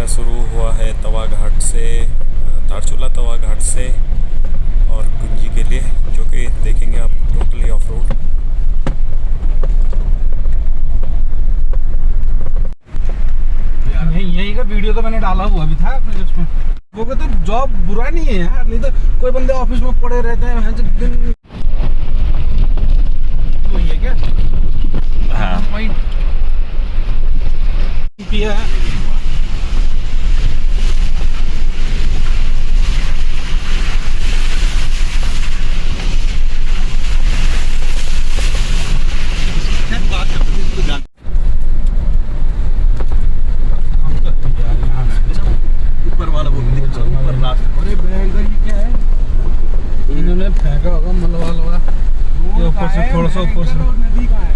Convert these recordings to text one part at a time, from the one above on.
मेरा शुरू हुआ है तवा घाट से, धारचूला तवा घाट से और कुंजी के लिए, जो कि देखेंगे आप टोटली ऑफ रोड। यही का वीडियो तो मैंने डाला हुआ भी था अपने उसमें। वो तो जॉब बुरा नहीं है यार, नहीं तो कोई बंदे ऑफिस में पड़े रहते हैं जब दिन। वही है क्या? हाँ वही पिया है। ऊपर वाला वो ऊपर लास्ट। अरे बैग ये क्या है? इन्होंने फेंका होगा मलवा लवा ये ऊपर से, थोड़ा सा ऊपर से। नदी का है।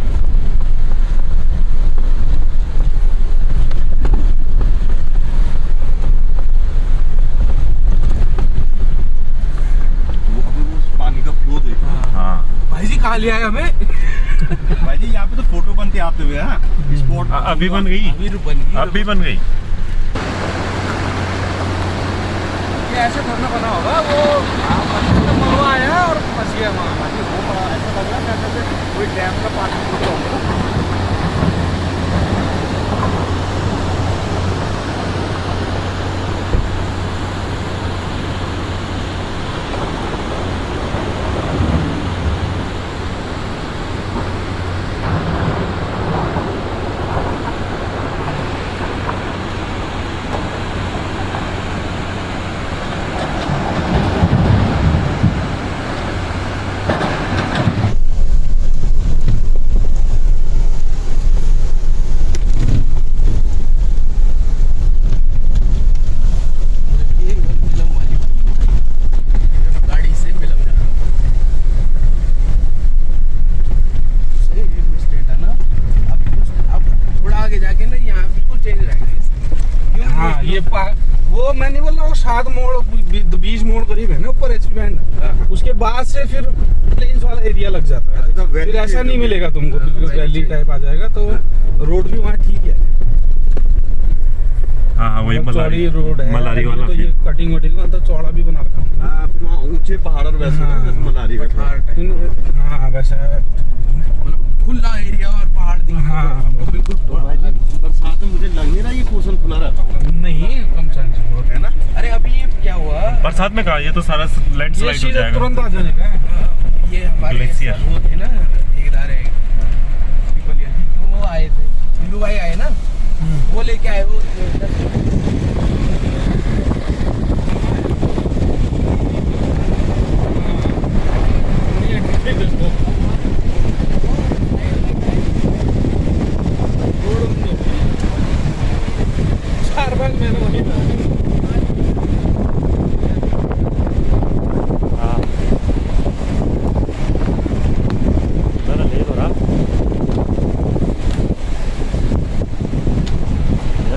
पानी का फ्लो देखो। हाँ भाई जी कहाँ ले आए हमें? भाई जी यहाँ पे तो फोटो बनते आते हुए हैं स्पॉट। अभी बन गई, अभी बन गई। ये ऐसे थोड़ा बना होगा वो मलवा आया और फंस गया वहाँ। वो बड़ा ऐसा लग रहा है जैसे कोई डैम का पानी होगा। वो मैं नहीं बोल रहा, वो 7 मोड़ 20 मोड़ करीब है ना ऊपर एचपी बैंड। उसके बाद से फिर प्लेन्स वाला एरिया लग जाता है, फिर ऐसा नहीं मिलेगा तुमको, बिल्कुल वैली टाइप आ जाएगा। तो रोड भी वहाँ ठीक है। हाँ हाँ वही मलारी रोड है, मलारी वाला। तो ये कटिंग वटिंग तो चौड़ा भी बना रखा हूँ। हाँ ऊंचे पहाड़ और वैसे मलारी का। हाँ वैसा खुला एरिया और पहाड़ दिख। हाँ बिल्कुल। बरसात में मुझे लग नहीं रहा ये पोर्शन खुला रहता होगा। नहीं कम चांस है ना। अरे अभी ये क्या हुआ बरसात में कहा, ये तो सारा लैंडस्लाइड हो जाएगा, तुरंत आ जाने का। ये हमारे ग्लेशियर वो थे ना ठेकेदार है तो वो आए थे, हिंदू भाई आए ना, वो लेके आए वो।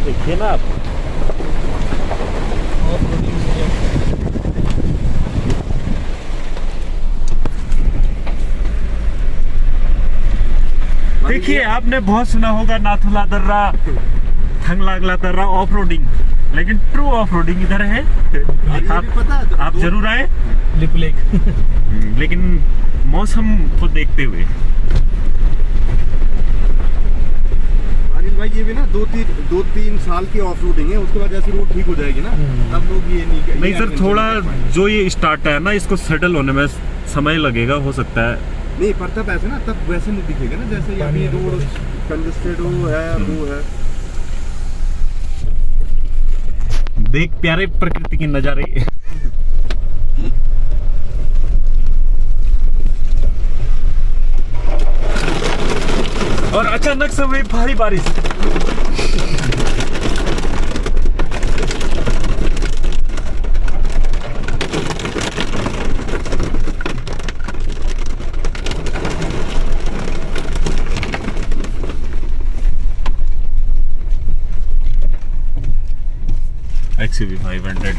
देखिए ना आप, देखिए आपने बहुत सुना होगा नाथुला दर्रा, थंगलागला दर्रा ऑफ रोडिंग, लेकिन ट्रू ऑफ रोडिंग इधर है। आप जरूर आए लिप लेक। लेकिन मौसम को देखते हुए। भाई ये भी ना 2-3 साल की ऑफ रोडिंग है, उसके बाद जैसे रोड ठीक हो जाएगी ना तब लोग ये नहीं सर, थोड़ा जो ये स्टार्ट है ना, इसको सेटल होने में समय लगेगा, हो सकता है। नहीं पर तब ऐसे ना, तब वैसे नहीं दिखेगा ना जैसे ये रोड कंजेस्टेड हो है वो है। देख प्यारे प्रकृति के नजारे। और अचानक से हुई भारी बारिश। XUV 500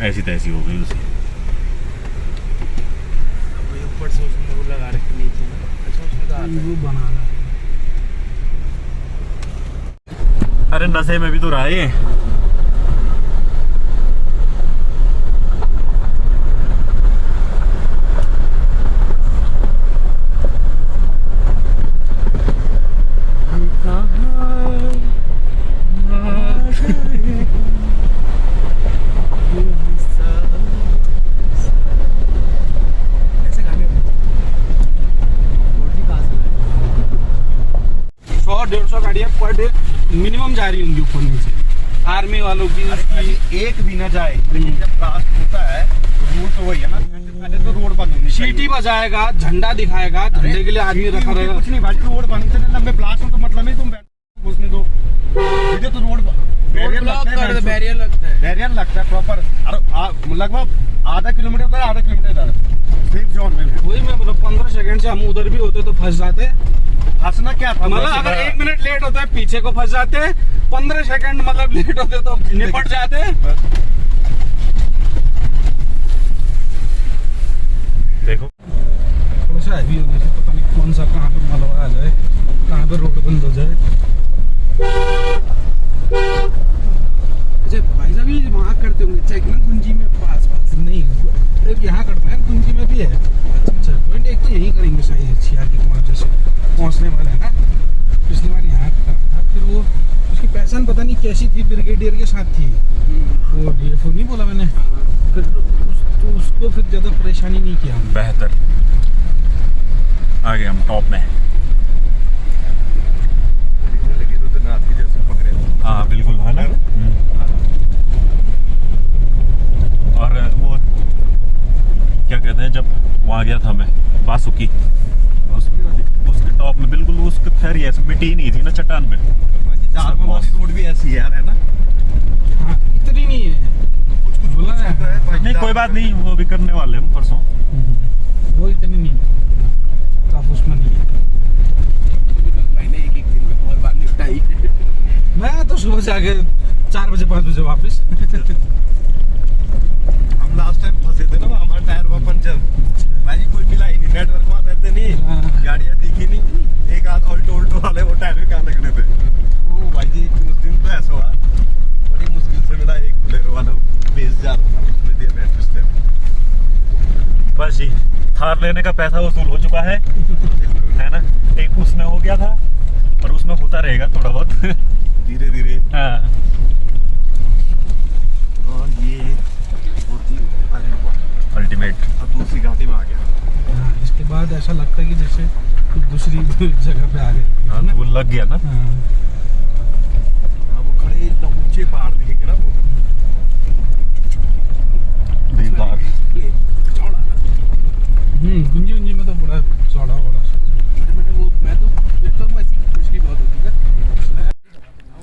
ऐसी तैसी हो गई उसे। ऊपर से उसने वो लगा रखी नीचे ना, अच्छा उसमें का वो बनाना है। अरे नशे में भी तो रहा है। रही होंगी ऊपर नीचे आर्मी वालों की उसकी। एक भी ना जाए, लेकिन जब ब्लास्ट होता है तो रोड तो वही है ना, पहले तो रोड बंद होनी चाहिए। सीटी बजाएगा, झंडा दिखाएगा, झंडे के लिए आदमी रखा रहेगा। कुछ नहीं भाई, रोड बंद करने लंबे ब्लास्ट हो तो मतलब नहीं तुम घुसने दो, सीधे तो रोड बैरियर लगता है, बैरियर लगता है प्रॉपर। लगभग आधा किलोमीटर पर आधा किलोमीटर सेफ जोन में है। वही मैं बोला 15 सेकंड से हम उधर भी होते तो फंस जाते। फंसना क्या था, मतलब अगर 1 मिनट लेट होता है पीछे को फंस जाते, 15 सेकंड मतलब लेट होते तो निपट जाते। देखो थोड़ा सा हैवी होने से पता नहीं कौन सा कहाँ पे मलबा आ जाए, कहाँ पे रोड बंद हो जाए। अच्छा भाई साहब ये वहाँ करते होंगे चेक ना गुंजी में पास नहीं, एक यहाँ करते हैं गुंजी में भी है। अच्छा पॉइंट एक तो यही करेंगे शायद सीआर के कुमार जैसे पहुँचने वाला है ना। पिछली बार यहाँ करा था, फिर वो उसकी पहचान पता नहीं कैसी थी, ब्रिगेडियर के साथ थी वो DFO नहीं बोला मैंने, फिर उसको फिर ज़्यादा परेशानी नहीं किया हमने। बेहतर। आगे हम टॉप में हैं। हाँ बिल्कुल है ना। और वो क्या कहते हैं, जब वहाँ गया था मैं बासुकी, उसके टॉप में बिल्कुल उसके खैर ऐसे मिट्टी नहीं थी ना चट्टान में। रोड भी ऐसी है यार, है ना। हाँ इतनी नहीं है, कुछ बोला है नहीं कोई बात नहीं, वो भी करने वाले हम परसों। वो इतनी नहीं है, काफ उसमें नहीं है। मैंने एक दिन में और बार निपटाई। मैं तो सुबह से आके 4 बजे 5 बजे वापस। हम लास्ट टाइम फंसे थे ना, हमारा टायर हुआ पंचर भाई, कोई मिला ही नहीं, नेटवर्क वहाँ रहते नहीं, गाड़ियाँ दिखी नहीं, एक आध ऑल्टो वाले वो टायर भी कहाँ लगने थे। ओ भाई जी उस दिन तो ऐसा हुआ, बड़ी मुश्किल से मिला एक बोलेरो वाला बेस जा रहा था, उसने दिया बैटरी स्टेप। बस जी थार लेने का पैसा वसूल हो चुका है ना। एक उसमें हो गया था और उसमें होता रहेगा थोड़ा बहुत धीरे धीरे। हाँ और ये अल्टीमेट। अब दूसरी घाटी में आ गया। हाँ इसके बाद ऐसा लगता है कि जैसे कुछ दूसरी जगह पे आ गए। हाँ तो वो लग गया ना। हाँ वो खड़े ऊंचे पहाड़ दिखेंगे ना वो देवदार। गुंजी उंजी में तो बड़ा चौड़ा बड़ा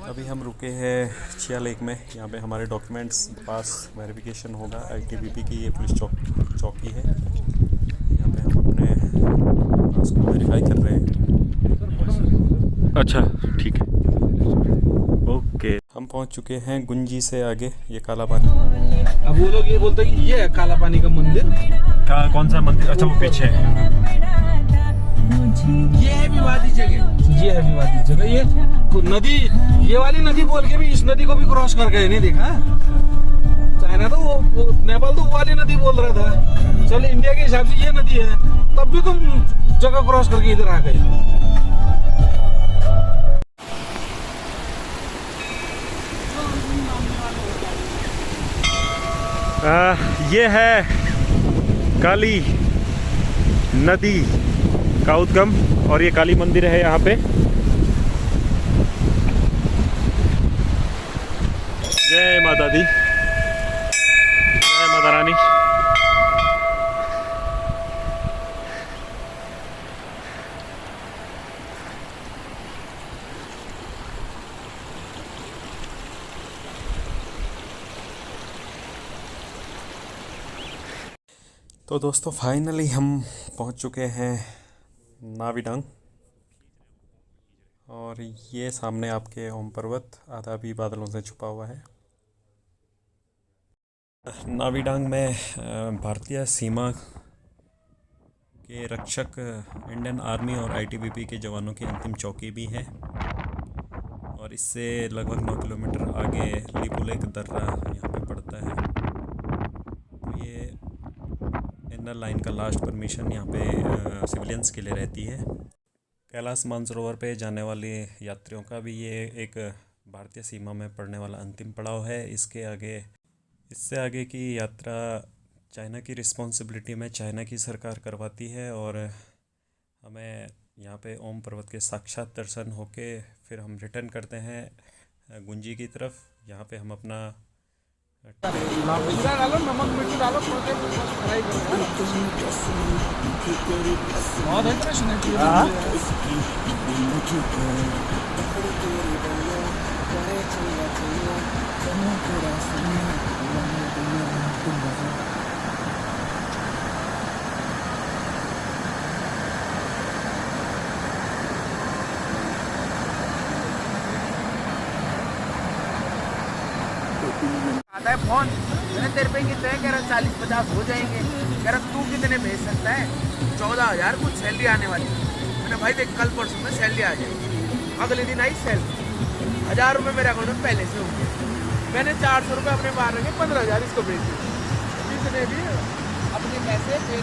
अभी हम रुके हैं चिया लेक में। यहाँ पे हमारे डॉक्यूमेंट्स पास वेरिफिकेशन होगा। ITBP की ये पुलिस चौकी है। यहाँ पे हम अपने पास को वेरीफाई कर रहे हैं। अच्छा ठीक है, ओके। हम पहुँच चुके हैं गुंजी से आगे, ये काला पानी। अब वो लोग ये बोलते हैं कि ये है काला पानी का मंदिर। कौन सा मंदिर? अच्छा वो पीछे है। ये है विवादित जगह, ये है विवादित जगह। ये नदी, ये वाली नदी बोल के भी इस नदी को भी क्रॉस कर गए, नहीं देखा? चाइना तो वो नेपाल तो वो वाली नदी बोल रहा था। चल इंडिया के हिसाब से ये नदी है, तब भी तुम जगह क्रॉस करके इधर आ गए। ये है काली नदी का उद्गम और ये काली मंदिर है यहाँ पे। जय माता दी, जय माता रानी। तो दोस्तों फाइनली हम पहुंच चुके हैं नावीडांग, और ये सामने आपके ओम पर्वत आधा भी बादलों से छुपा हुआ है। नावीडांग में भारतीय सीमा के रक्षक इंडियन आर्मी और ITBP के जवानों की अंतिम चौकी भी है। और इससे लगभग 9 किलोमीटर आगे लिपुलेख दर्रा यहाँ पे पड़ता है। तो ये इनर लाइन का लास्ट परमिशन यहाँ पे सिविलियंस के लिए रहती है। कैलाश मानसरोवर पे जाने वाले यात्रियों का भी ये एक भारतीय सीमा में पड़ने वाला अंतिम पड़ाव है। इससे आगे की यात्रा चाइना की रिस्पॉन्सिबिलिटी में चाइना की सरकार करवाती है, और हमें यहाँ पे ओम पर्वत के साक्षात दर्शन होके फिर हम रिटर्न करते हैं गुंजी की तरफ। यहाँ पे हम अपना जीरा डालो, नमक मिर्ची डालो, थोड़ी देर फ्राई करो। बहुत है फ्रेश आता है फोन, मैंने तेरे पे कितने कह रहा 40-50 हो जाएंगे, कह रहा तू कितने भेज सकता है, 14,000 कुछ सैलरी आने वाली। मैंने भाई देख कल परसों में सैलरी आ जाएगी। अगले दिन आई सैलरी, 1,000 रुपये मेरे अकाउंट में पहले से हो गए। मैंने 400 रुपये अपने बाहर रखे, 15,000 इसको भेज दिए। जिसने भी अपने पैसे